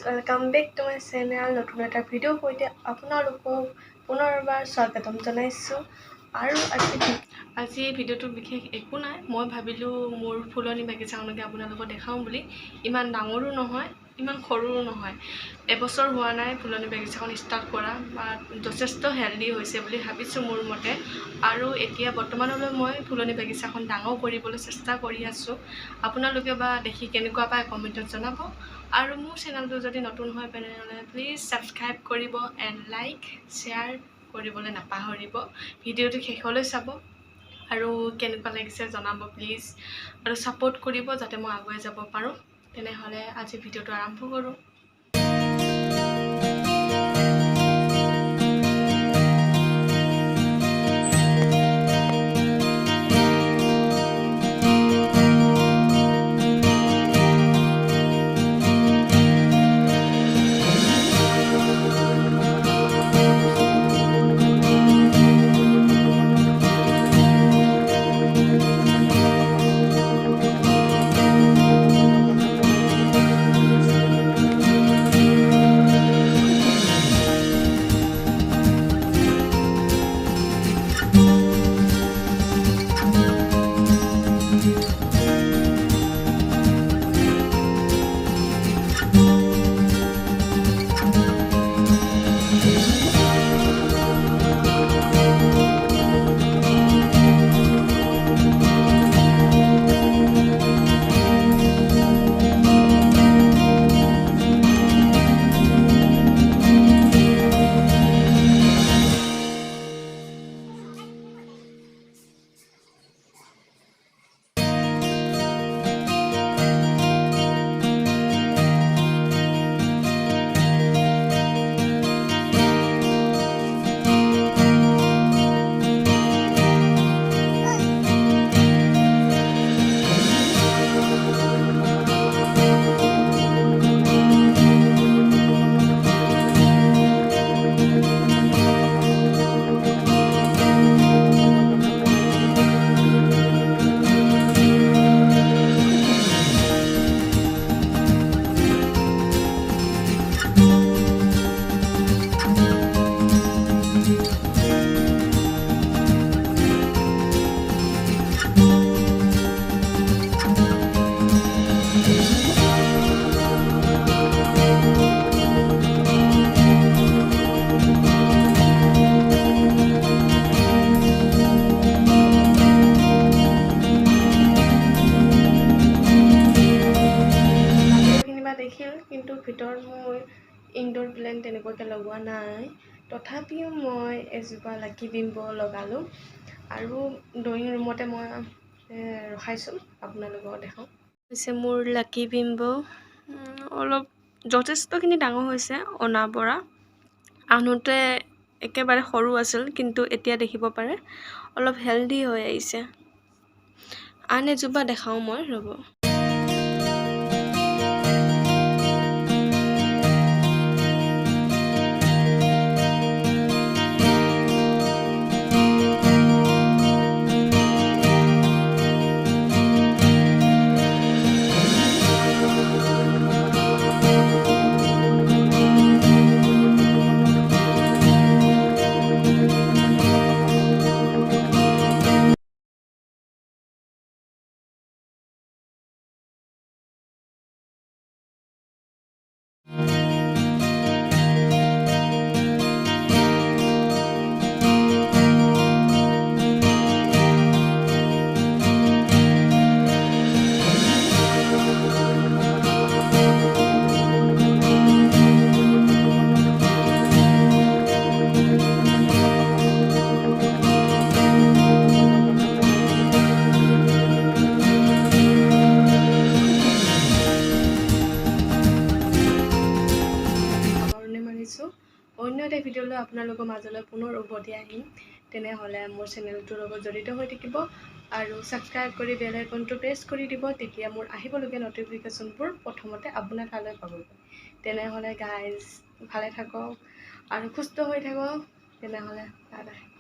welcome back to my channel নতুন এটা video' সৈতে আপোনালোকক পুনৰবাৰ স্বাগতম জনাইছোঁ আৰু আজি ভিডিঅ'টোৰ বিশেষ একো নাই মই ভাবিলোঁ মোৰ ফুলনি বাগিচাখনকে আপোনালোকক দেখাওঁ বুলি ইমান ডাঙৰো নহয় ইমান সৰুও নহয় এবছৰ হোৱা নাই ফুলনি বাগিচাখন ষ্টাৰ্ট কৰা বা যথেষ্ট হেল্ডি হৈছে বুলি ভাবিছোঁ মোৰ মতে আৰু এতিয়া বৰ্তমানলৈ মই ফুলনি বাগিচাখন ডাঙৰ কৰিবলৈ চেষ্টা কৰি আছোঁ আপোনালোকে বা দেখি কেনেকুৱা পায় কমেণ্টত জনাব আৰু মোৰ চেনেলটো যদি নতুন হয় তেনেহ'লে প্লিজ ছাবস্ক্ৰাইব কৰিব এণ্ড লাইক শ্বেয়াৰ কৰিবলৈ নাপাহৰিব ভিডিঅ'টো শেষলৈ চাব আৰু কেনেকুৱা লাগিছে জনাব প্লিজ আৰু ছাপোৰ্ট কৰিব যাতে মই আগুৱাই যাব পাৰোঁ তেনেহ'লে আজি ভিডিঅ'টো আৰম্ভ কৰোঁ দেখিল কিন্তু ভিতৰত মই ইনডোৰ প্লেণ্ট তেনেকুৱাকৈ লগোৱা নাই তথাপিও মই এজোপা লাকি বিম্ব লগালোঁ আৰু ড্ৰয়িং ৰুমতে মই ৰখাইছোঁ আপোনালোকক দেখাওঁ হৈছে মোৰ লাকি বিম্ব অলপ যথেষ্টখিনি ডাঙৰ হৈছে অনাৰ পৰা আনোতে একেবাৰে সৰু আছিল কিন্তু এতিয়া দেখিব পাৰে অলপ হেল্ডি হৈ আহিছে আন এজোপা দেখাওঁ মই ৰ'ব অন্য এটা ভিডিঅ'লৈ আপোনালোকৰ মাজলৈ পুনৰ উভতি আহিম তেনেহ'লে মোৰ চেনেলটোৰ লগত জড়িত হৈ থাকিব আৰু ছাবস্ক্ৰাইব কৰি বেল আইকনটো প্ৰেছ কৰি দিব তেতিয়া মোৰ আহিবলগীয়া নটিফিকেশ্যনবোৰ প্ৰথমতে আপোনাৰ তালৈ পাবগৈ তেনেহ'লে গাইজ ভালে থাকক আৰু সুস্থ হৈ থাকক তেনেহ'লে বাই বাই